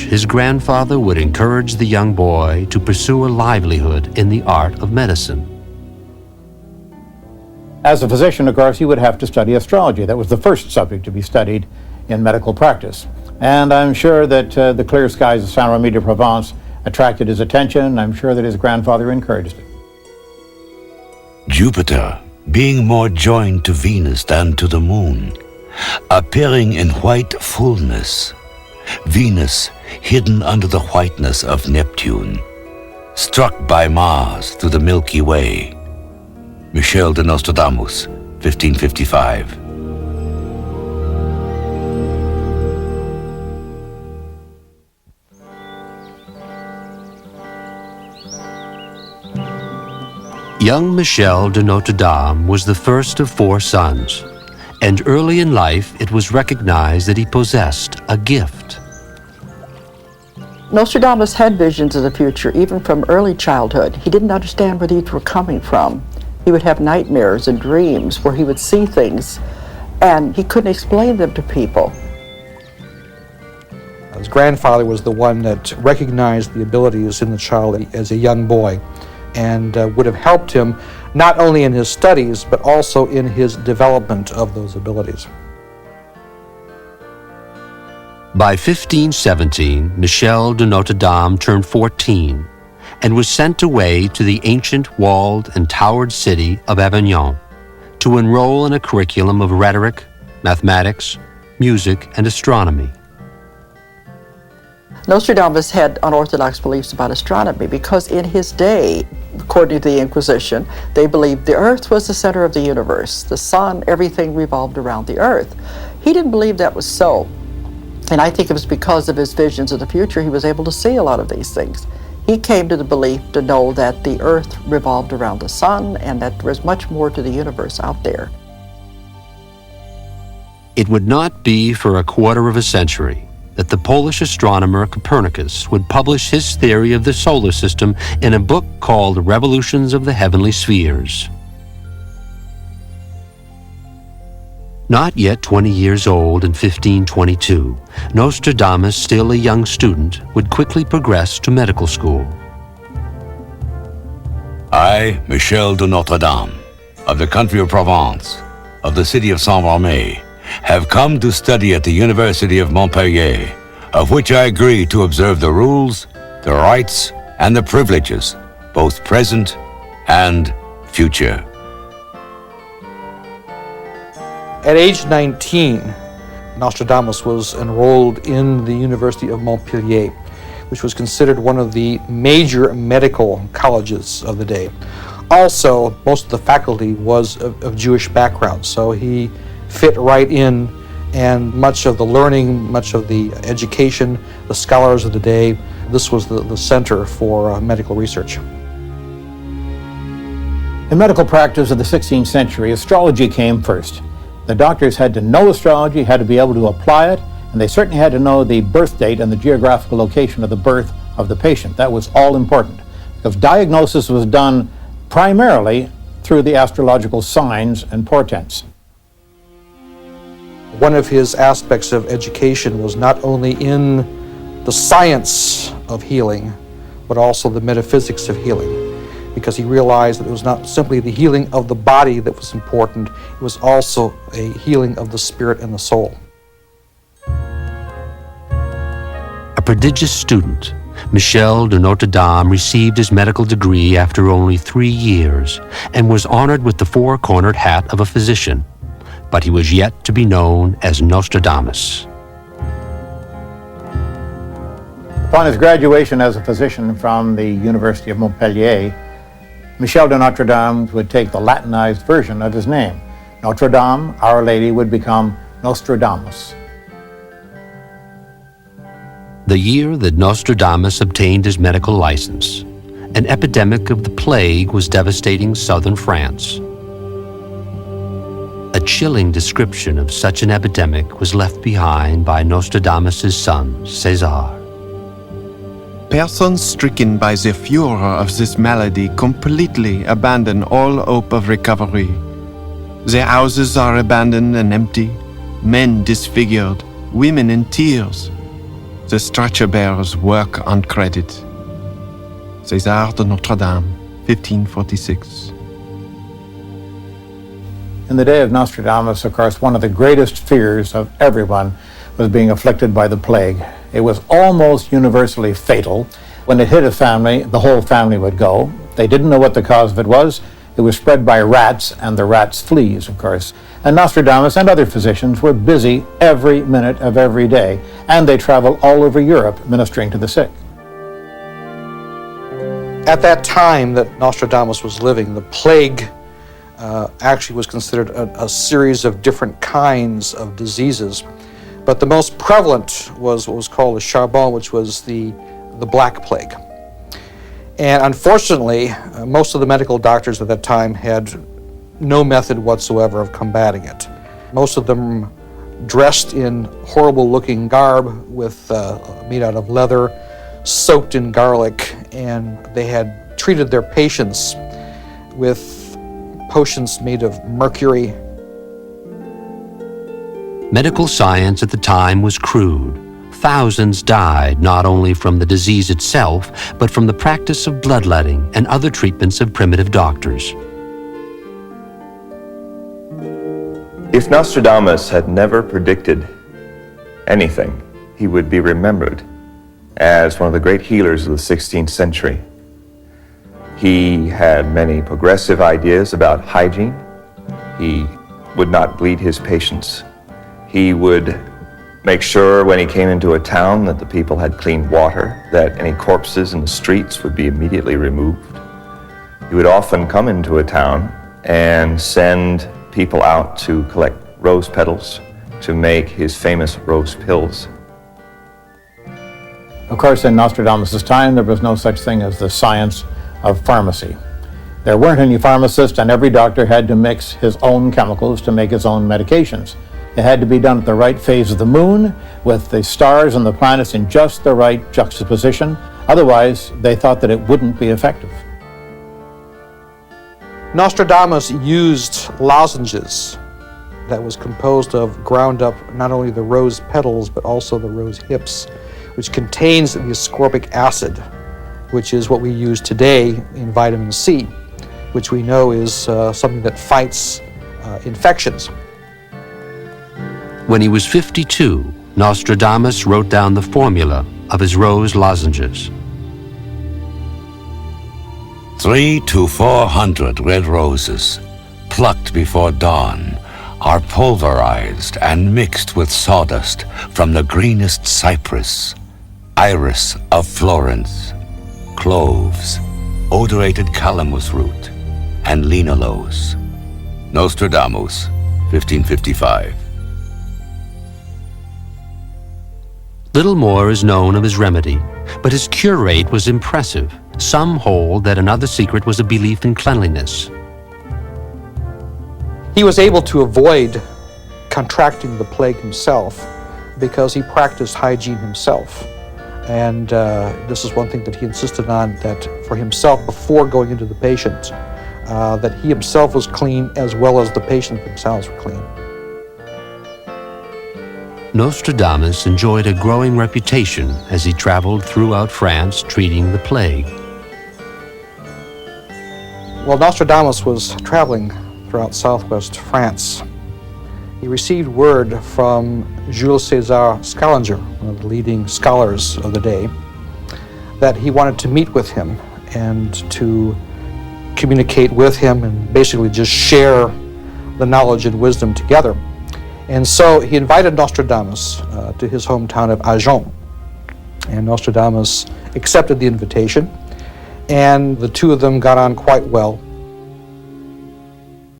his grandfather would encourage the young boy to pursue a livelihood in the art of medicine. As a physician, of course, he would have to study astrology. That was the first subject to be studied in medical practice. And I'm sure that the clear skies of Saint Remy de Provence attracted his attention. I'm sure that his grandfather encouraged it. Jupiter, being more joined to Venus than to the moon, appearing in white fullness, Venus hidden under the whiteness of Neptune, struck by Mars through the Milky Way. Michel de Nostradamus, 1555. Young Michel de Notre Dame was the first of 4 sons, and early in life it was recognized that he possessed a gift. Nostradamus had visions of the future even from early childhood. He didn't understand where these were coming from. He would have nightmares and dreams where he would see things and he couldn't explain them to people. His grandfather was the one that recognized the abilities in the child as a young boy and would have helped him not only in his studies but also in his development of those abilities. By 1517, Michel de Notre Dame turned 14 and was sent away to the ancient walled and towered city of Avignon to enroll in a curriculum of rhetoric, mathematics, music, and astronomy. Nostradamus had unorthodox beliefs about astronomy because in his day, according to the Inquisition, they believed the earth was the center of the universe. The sun, everything revolved around the earth. He didn't believe that was so. And I think it was because of his visions of the future he was able to see a lot of these things. He came to the belief to know that the earth revolved around the sun and that there was much more to the universe out there. It would not be for a quarter of a century that the Polish astronomer Copernicus would publish his theory of the solar system in a book called Revolutions of the Heavenly Spheres. Not yet 20 years old in 1522, Nostradamus, still a young student, would quickly progress to medical school. I, Michel de Notre Dame, of the country of Provence, of the city of Saint-Remy, have come to study at the University of Montpellier, of which I agree to observe the rules, the rights, and the privileges, both present and future. At age 19, Nostradamus was enrolled in the University of Montpellier, which was considered one of the major medical colleges of the day. Also, most of the faculty was of Jewish background, so he fit right in, and much of the learning, much of the education, the scholars of the day, this was the center for medical research. In medical practice of the 16th century, astrology came first. The doctors had to know astrology, had to be able to apply it, and they certainly had to know the birth date and the geographical location of the birth of the patient. That was all important, because diagnosis was done primarily through the astrological signs and portents. One of his aspects of education was not only in the science of healing, but also the metaphysics of healing, because he realized that it was not simply the healing of the body that was important, it was also a healing of the spirit and the soul. A prodigious student, Michel de Notre Dame received his medical degree after only 3 years and was honored with the four-cornered hat of a physician. But he was yet to be known as Nostradamus. Upon his graduation as a physician from the University of Montpellier, Michel de Notre Dame would take the Latinized version of his name. Notre Dame, Our Lady, would become Nostradamus. The year that Nostradamus obtained his medical license, an epidemic of the plague was devastating southern France. A chilling description of such an epidemic was left behind by Nostradamus' son, César. Persons stricken by the furor of this malady completely abandon all hope of recovery. Their houses are abandoned and empty, men disfigured, women in tears. The stretcher bearers work on credit. César de Notre-Dame, 1546. In the day of Nostradamus, of course, one of the greatest fears of everyone was being afflicted by the plague. It was almost universally fatal. When it hit a family, the whole family would go. They didn't know what the cause of it was. It was spread by rats, and the rats' fleas, of course. And Nostradamus and other physicians were busy every minute of every day, and they traveled all over Europe ministering to the sick. At that time that Nostradamus was living, the plague actually was considered a series of different kinds of diseases. But the most prevalent was what was called the charbon, which was the Black Plague. And unfortunately, most of the medical doctors at that time had no method whatsoever of combating it. Most of them dressed in horrible-looking garb made out of leather, soaked in garlic, and they had treated their patients with potions made of mercury. Medical science at the time was crude. Thousands died not only from the disease itself, but from the practice of bloodletting and other treatments of primitive doctors. If Nostradamus had never predicted anything, he would be remembered as one of the great healers of the 16th century. He had many progressive ideas about hygiene. He would not bleed his patients. He would make sure when he came into a town that the people had clean water, that any corpses in the streets would be immediately removed. He would often come into a town and send people out to collect rose petals to make his famous rose pills. Of course, in Nostradamus' time, there was no such thing as the science of pharmacy. There weren't any pharmacists, and every doctor had to mix his own chemicals to make his own medications. It had to be done at the right phase of the moon, with the stars and the planets in just the right juxtaposition. Otherwise, they thought that it wouldn't be effective. Nostradamus used lozenges that was composed of ground up not only the rose petals, but also the rose hips, which contains the ascorbic acid, which is what we use today in vitamin C, which we know is something that fights infections. When he was 52, Nostradamus wrote down the formula of his rose lozenges. 300 to 400 red roses, plucked before dawn, are pulverized and mixed with sawdust from the greenest cypress, iris of Florence, cloves, odorated calamus root, and linaloes. Nostradamus, 1555. Little more is known of his remedy, but his cure rate was impressive. Some hold that another secret was a belief in cleanliness. He was able to avoid contracting the plague himself because he practiced hygiene himself. And this is one thing that he insisted on, that for himself, before going into the patient, that he himself was clean as well as the patient themselves were clean. Nostradamus enjoyed a growing reputation as he traveled throughout France treating the plague. While Nostradamus was traveling throughout southwest France, he received word from Jules César Scaliger, one of the leading scholars of the day, that he wanted to meet with him and to communicate with him and basically just share the knowledge and wisdom together. And so he invited Nostradamus to his hometown of Agen. And Nostradamus accepted the invitation, and the two of them got on quite well.